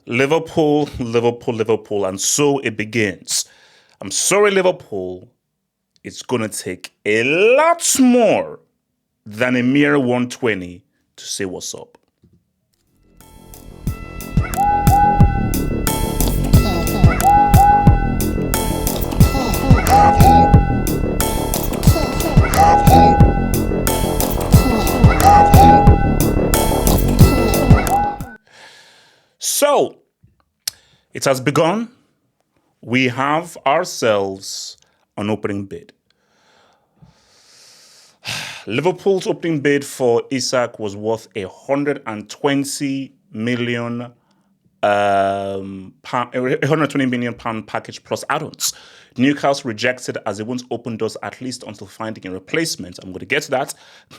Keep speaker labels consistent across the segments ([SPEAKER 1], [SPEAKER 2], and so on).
[SPEAKER 1] Liverpool, Liverpool, Liverpool, and so it begins. I'm sorry, Liverpool. It's going to take a lot more than a mere 120 to say what's up. So, it has begun. We have ourselves an opening bid. Liverpool's opening bid for Isak was worth 120 million £120 million package plus add-ons. Newcastle rejected as they won't open doors at least until finding a replacement. I'm going to get to that,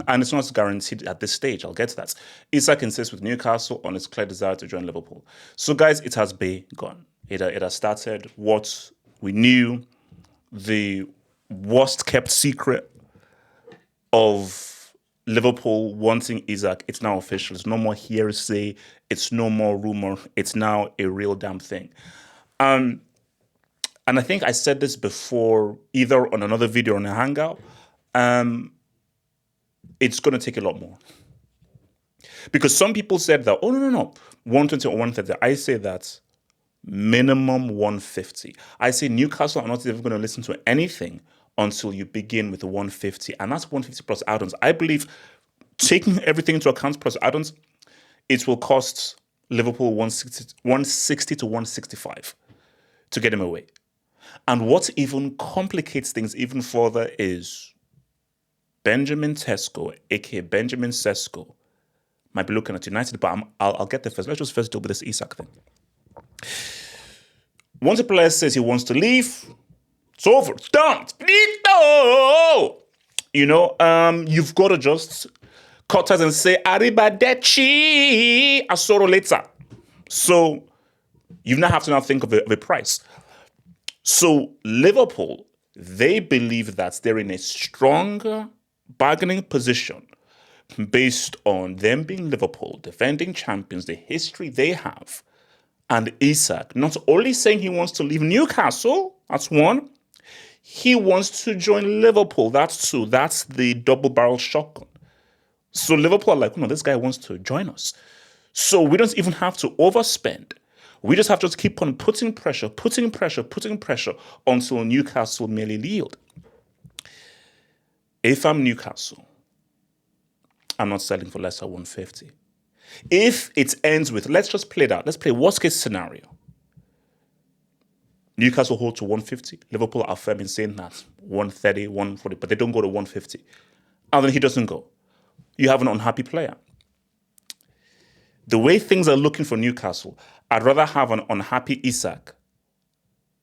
[SPEAKER 1] and it's not guaranteed at this stage. I'll get to that. Isak insists with Newcastle on his clear desire to join Liverpool. So, guys, it has begun. It has started. What we knew, the worst kept secret of Liverpool wanting Isak, it's now official. It's no more hearsay. It's no more rumor. It's now a real damn thing. And I think I said this before, either on another video or on a hangout. It's going to take a lot more. Because some people said that, oh, no, 120 or 130. I say that minimum 150. I say Newcastle are not even going to listen to anything until you begin with the 150. And that's 150 plus add-ons. I believe, taking everything into account plus add-ons, it will cost Liverpool 160 to 165 to get him away. And what even complicates things even further is Benjamin Tesco, aka Benjamin Sesko, might be looking at United, but I'll get there first. Let's just first deal with this Isak thing. Once a player says he wants to leave, it's over. It's done. It's finito. You've got to just cut ties and say, arrivederci, asoro later. So you now have to think of a price. So Liverpool, they believe that they're in a stronger bargaining position based on them being Liverpool, defending champions, the history they have, and Isak not only saying he wants to leave Newcastle, that's one, he wants to join Liverpool, that's two. That's the double-barrel shotgun. So Liverpool are like, no, this guy wants to join us. So we don't even have to overspend. We just have to keep on putting pressure until Newcastle merely yield. If I'm Newcastle, I'm not selling for less than 150. If it ends with, let's just play that. Let's play worst case scenario. Newcastle hold to 150. Liverpool are firm in saying that 130, 140, but they don't go to 150. And then he doesn't go. You have an unhappy player. The way things are looking for Newcastle, I'd rather have an unhappy Isak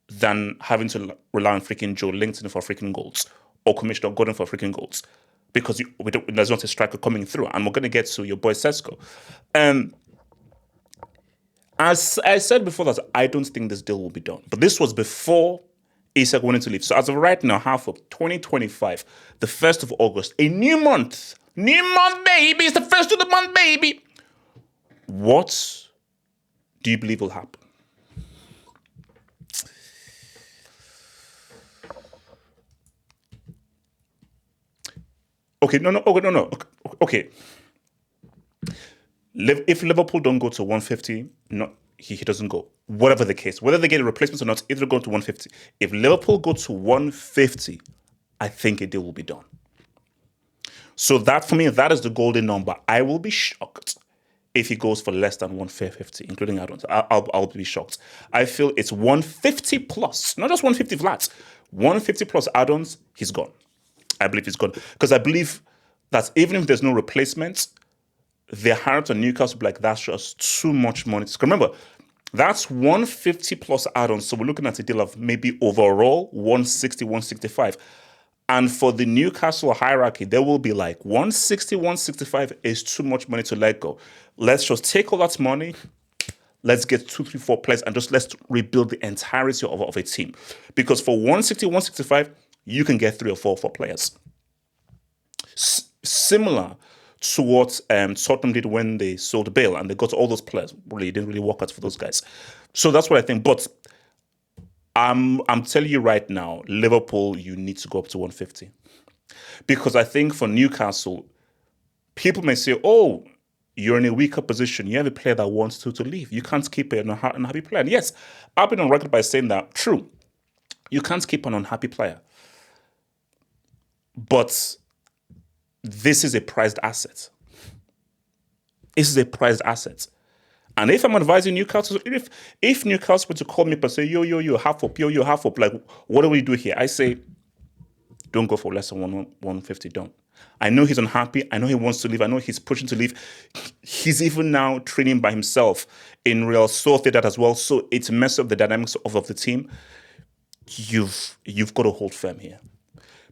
[SPEAKER 1] than having to rely on freaking Joe Linton for freaking goals or Commissioner Gordon for freaking goals, because there's not a striker coming through. And we're going to get to your boy Sesko. As I said before, that I don't think this deal will be done. But this was before Isak wanted to leave. So as of right now, half of 2025, the 1st of August, a new month. New month, baby. It's the first of the month, baby. What do you believe will happen? Okay, no. Okay. If Liverpool don't go to 150, no, he doesn't go. Whatever the case, whether they get a replacement or not, either go to 150. If Liverpool go to 150, I think a deal will be done. So that, for me, that is the golden number. I will be shocked if he goes for less than 150, including add-ons. I'll be shocked. I feel it's 150 plus, not just 150 flats. 150 plus add-ons, he's gone. I believe he's gone. Because I believe that even if there's no replacement, the higher on Newcastle, like, that's just too much money. Because remember, that's 150 plus add-ons. So we're looking at a deal of maybe overall 160, 165. And for the Newcastle hierarchy, there will be like 160, 165 is too much money to let go. Let's just take all that money. Let's get 2, 3, 4 players and just let's rebuild the entirety of a team. Because for 160, 165, you can get 3 or 4 players. Similar to what Tottenham did when they sold Bale and they got all those players. Really, it didn't really work out for those guys. So that's what I think. But I'm telling you right now, Liverpool, you need to go up to 150. Because I think for Newcastle, people may say, oh, you're in a weaker position. You have a player that wants to leave. You can't keep an unhappy player. And yes, I've been on record by saying that. True. You can't keep an unhappy player. But this is a prized asset. This is a prized asset. And if I'm advising Newcastle, if Newcastle were to call me up and say, yo, half up, half up, like, what do we do here? I say, don't go for less than 150, don't. I know he's unhappy. I know he wants to leave. I know he's pushing to leave. He's even now training by himself in Real Sociedad as well. So it's messed up the dynamics of the team. You've got to hold firm here.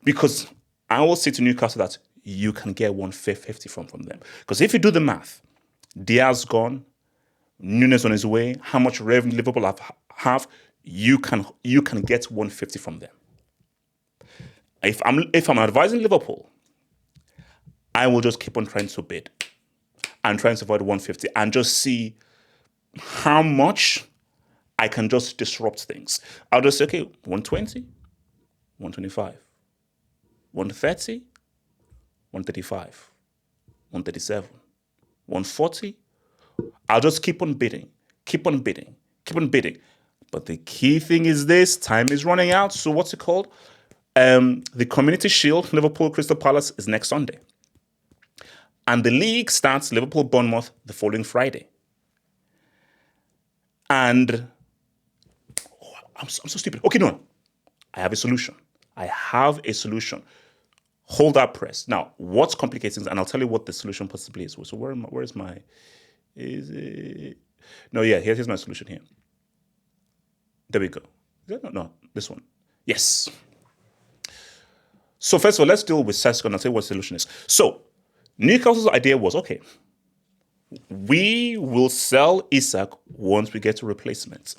[SPEAKER 1] Because I will say to Newcastle that you can get 150 from them. Because if you do the math, Diaz gone, Nunes on his way, how much revenue Liverpool have, you can get 150 from them. If I'm advising Liverpool, I will just keep on trying to bid and trying to avoid 150 and just see how much I can just disrupt things. I'll just say, okay, 120, 125, 130, 135, 137, 140. I'll just keep on bidding. But the key thing is this, time is running out. So what's it called? The Community Shield, Liverpool Crystal Palace, is next Sunday. And the league starts Liverpool-Bournemouth the following Friday. And I'm so stupid. Okay, no. I have a solution. Hold that press. Now, what's complicating, and I'll tell you what the solution possibly is. So where is my... Is it... No, yeah, here's my solution here. There we go. No, this one. Yes. So first of all, let's deal with Sesko and I'll tell you what the solution is. So Newcastle's idea was, okay, we will sell Isak once we get a replacement.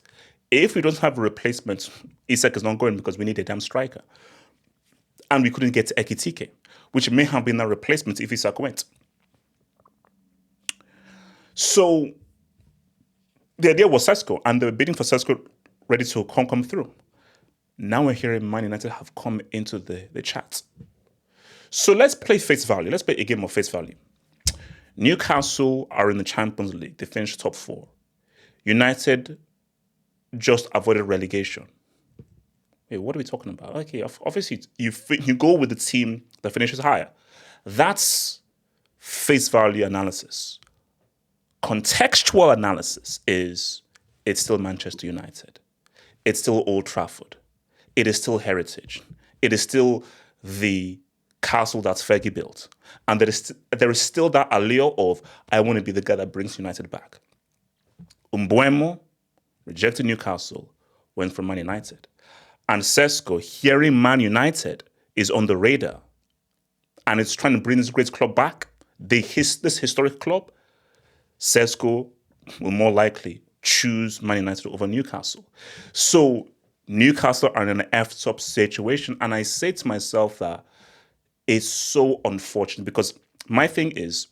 [SPEAKER 1] If we don't have a replacement, Isak is not going because we need a damn striker. And we couldn't get Ekitike, which may have been a replacement if Isak went. So the idea was Sesko, and they were bidding for Sesko ready to come through. Now we're hearing Man United have come into the chat. So let's play face value. Let's play a game of face value. Newcastle are in the Champions League. They finished top 4. United just avoided relegation. Hey, what are we talking about? Okay, obviously you go with the team that finishes higher. That's face value analysis. Contextual analysis is it's still Manchester United. It's still Old Trafford. It is still heritage. It is still the castle that Fergie built. And there is still that allure of, I want to be the guy that brings United back. Mbeumo rejected Newcastle, went from Man United. And Sesko, hearing Man United is on the radar and it's trying to bring this great club back, this historic club, Sesko will more likely choose Man United over Newcastle. So Newcastle are in an F-top situation. And I say to myself that it's so unfortunate because my thing is,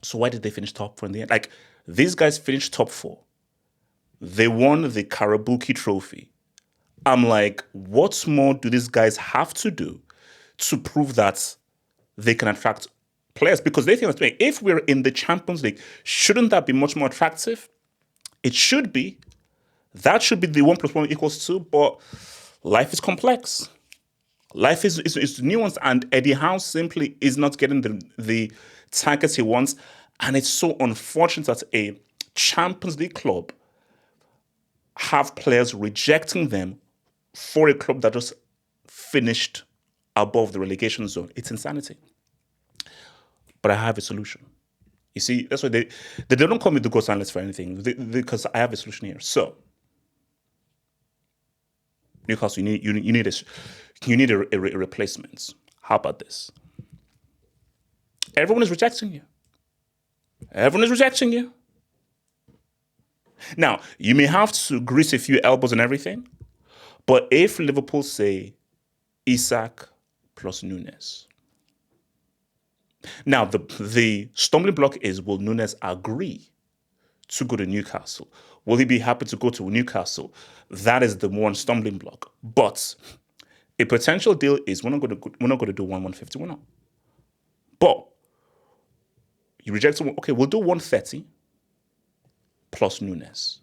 [SPEAKER 1] so why did they finish top 4 in the end? Like, these guys finished top 4. They won the Karabuki Trophy. I'm like, what more do these guys have to do to prove that they can attract players? Because they think that if we're in the Champions League, shouldn't that be much more attractive? It should be. That should be the 1 + 1 = 2, but life is complex. Life is nuanced, and Eddie Howe simply is not getting the targets he wants. And it's so unfortunate that a Champions League club have players rejecting them for a club that just finished above the relegation zone. It's insanity. But I have a solution. You see, that's why they don't call me the ghost analyst for anything, because I have a solution here. So, Newcastle, you need a replacement. How about this? Everyone is rejecting you. Now, you may have to grease a few elbows and everything, but if Liverpool say Isak plus Nunes, Now, the stumbling block is, will Nunes agree to go to Newcastle? Will he be happy to go to Newcastle? That is the one stumbling block. But a potential deal is, we're not going to do 150. We're not. But you reject someone. Okay, we'll do 130 plus Nunes.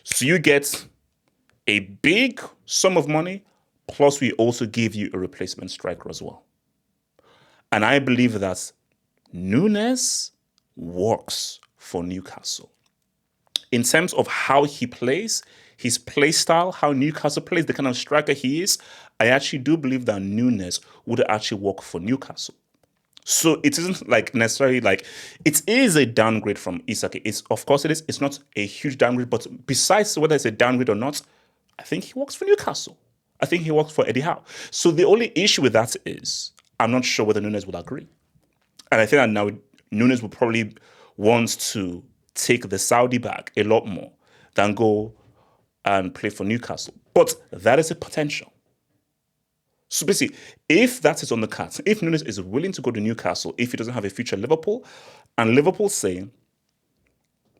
[SPEAKER 1] So you get a big sum of money, plus we also give you a replacement striker as well. And I believe that Nunes works for Newcastle. In terms of how he plays, his play style, how Newcastle plays, the kind of striker he is, I actually do believe that Nunes would actually work for Newcastle. So it isn't like necessarily like, it is a downgrade from Isak. It's, of course it is. It's not a huge downgrade, but besides whether it's a downgrade or not, I think he works for Newcastle. I think he works for Eddie Howe. So the only issue with that is, I'm not sure whether Nunes will agree. And I think that now Nunes will probably want to take the Saudi bag a lot more than go and play for Newcastle. But that is a potential. So basically, if that is on the cards, if Nunes is willing to go to Newcastle, if he doesn't have a future at Liverpool, and Liverpool say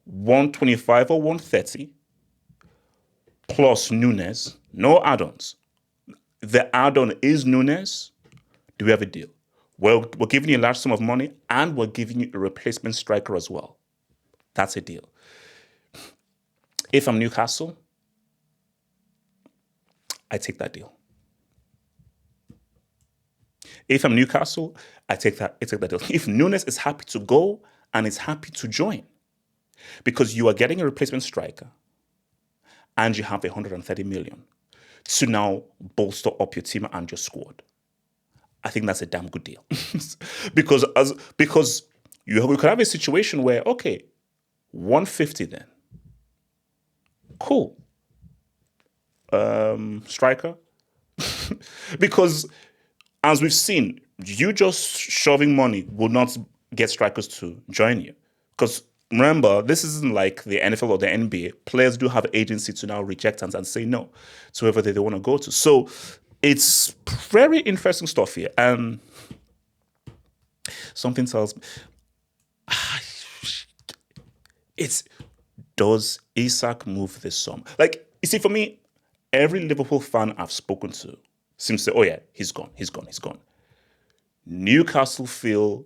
[SPEAKER 1] 125 or 130 plus Nunes, no add-ons. The add-on is Nunes. Do we have a deal? Well, we're giving you a large sum of money and we're giving you a replacement striker as well. That's a deal. If I'm Newcastle, I take that deal. If I'm Newcastle, I take that deal. If Nunes is happy to go and is happy to join, because you are getting a replacement striker and you have 130 million to now bolster up your team and your squad, I think that's a damn good deal. because we could have a situation where, okay, 150 then. Cool. Striker. Because as we've seen, you just shoving money will not get strikers to join you. Because remember, this isn't like the NFL or the NBA. Players do have agency to now reject and say no to whoever they want to go to. So it's very interesting stuff here. And something tells me, does Isak move this sum? Like, you see, for me, every Liverpool fan I've spoken to seems to say, oh yeah, he's gone. Newcastle feel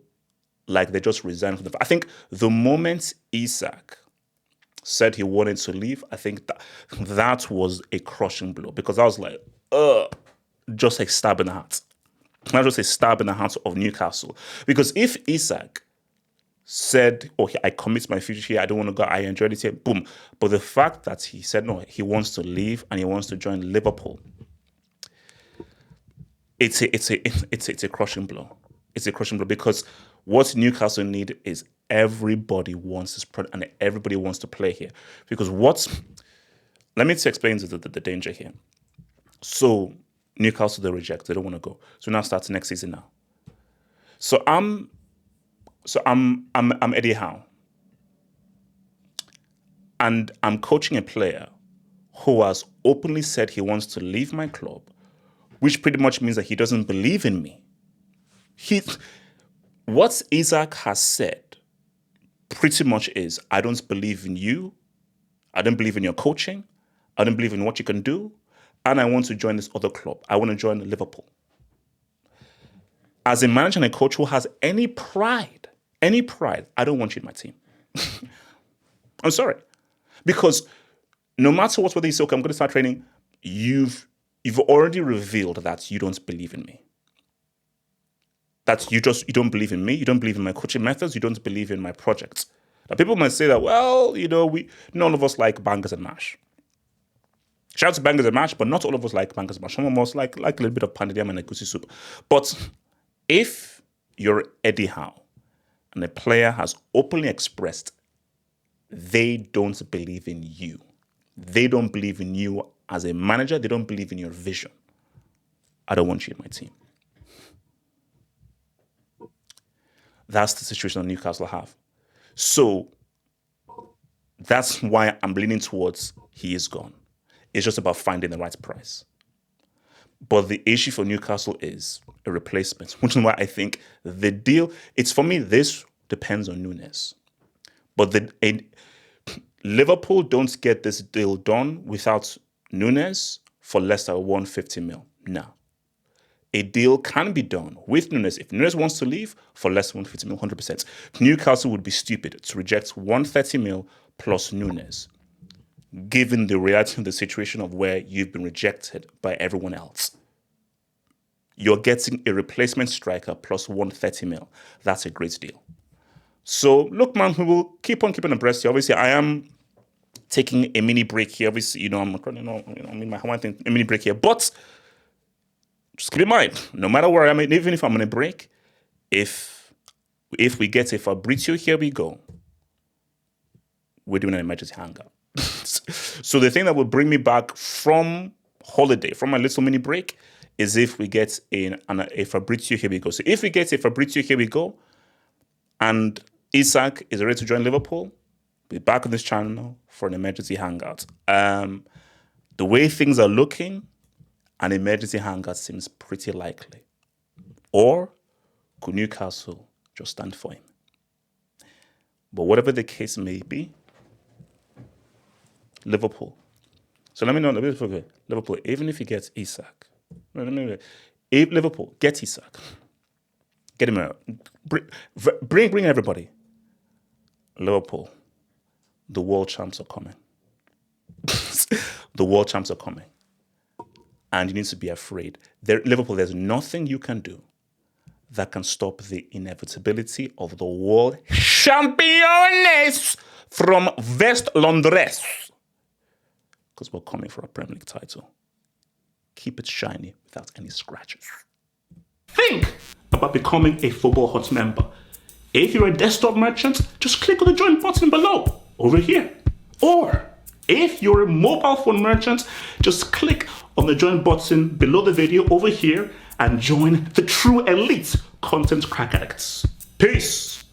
[SPEAKER 1] like they just resigned from I think the moment Isak said he wanted to leave, I think that was a crushing blow, because I was like, just a stab in the heart. Not just a stab in the heart of Newcastle. Because if Isak said, okay, I commit my future here, I don't want to go, I enjoy it here, boom. But the fact that he said, no, he wants to leave and he wants to join Liverpool, it's a crushing blow. It's a crushing blow, because what Newcastle need is everybody wants this product and everybody wants to play here. Because let me explain the danger here. So Newcastle, they reject, they don't want to go. So now starts next season now. So I'm Eddie Howe. And I'm coaching a player who has openly said he wants to leave my club, which pretty much means that he doesn't believe in me. What Isak has said pretty much is, I don't believe in you, I don't believe in your coaching, I don't believe in what you can do, and I want to join this other club. I want to join Liverpool. As a manager and a coach who has any pride, I don't want you in my team. I'm sorry. Because no matter what, whether you say, okay, I'm going to start training, you've already revealed that you don't believe in me. That you don't believe in me, you don't believe in my coaching methods, you don't believe in my projects. Now, people might say that, well, none of us like bangers and mash. Shout out to bangers and mash, but not all of us like bangers and mash. Some of us like a little bit of pounded yam and a goosey soup. But if you're Eddie Howe and a player has openly expressed they don't believe in you, they don't believe in you as a manager, they don't believe in your vision, I don't want you in my team. That's the situation that Newcastle have. So that's why I'm leaning towards he is gone. It's just about finding the right price. But the issue for Newcastle is a replacement, which is why I think the deal, it's for me, this depends on Nunes. But Liverpool don't get this deal done without Nunes for less than 150 mil. No. A deal can be done with Nunes. If Nunes wants to leave for less than 150 mil, 100%. Newcastle would be stupid to reject 130 mil plus Nunes, given the reality of the situation of where you've been rejected by everyone else. You're getting a replacement striker plus 130 mil. That's a great deal. So, look, man, we will keep on keeping abreast here. Obviously, I am taking a mini break here. Obviously, I'm in my Hawaiian thing, a mini break here. But just keep in mind, no matter where I'm in, even if I'm on a break, if we get a Fabrizio, here we go, we're doing an emergency hangout. So the thing that will bring me back from holiday, from my little mini break, is if we get a Fabrizio, here we go. So if we get a Fabrizio, here we go, and Isak is ready to join Liverpool, we'll be back on this channel for an emergency hangout. The way things are looking, an emergency hangout seems pretty likely. Or could Newcastle just stand for him? But whatever the case may be, Liverpool. So let me know. Liverpool, even if he gets Isak, if Liverpool, get Isak. Get him out. Bring everybody. Liverpool, the world champs are coming. The world champs are coming. And you need to be afraid. Liverpool, there's nothing you can do that can stop the inevitability of the world champions from West Londres. Because we're coming for a Premier League title. Keep it shiny without any scratches. Think about becoming a Football Hut member. If you're a desktop merchant, just click on the join button below, over here. Or if you're a mobile phone merchant, just click on the join button below the video over here and join the true elite content crack addicts. Peace.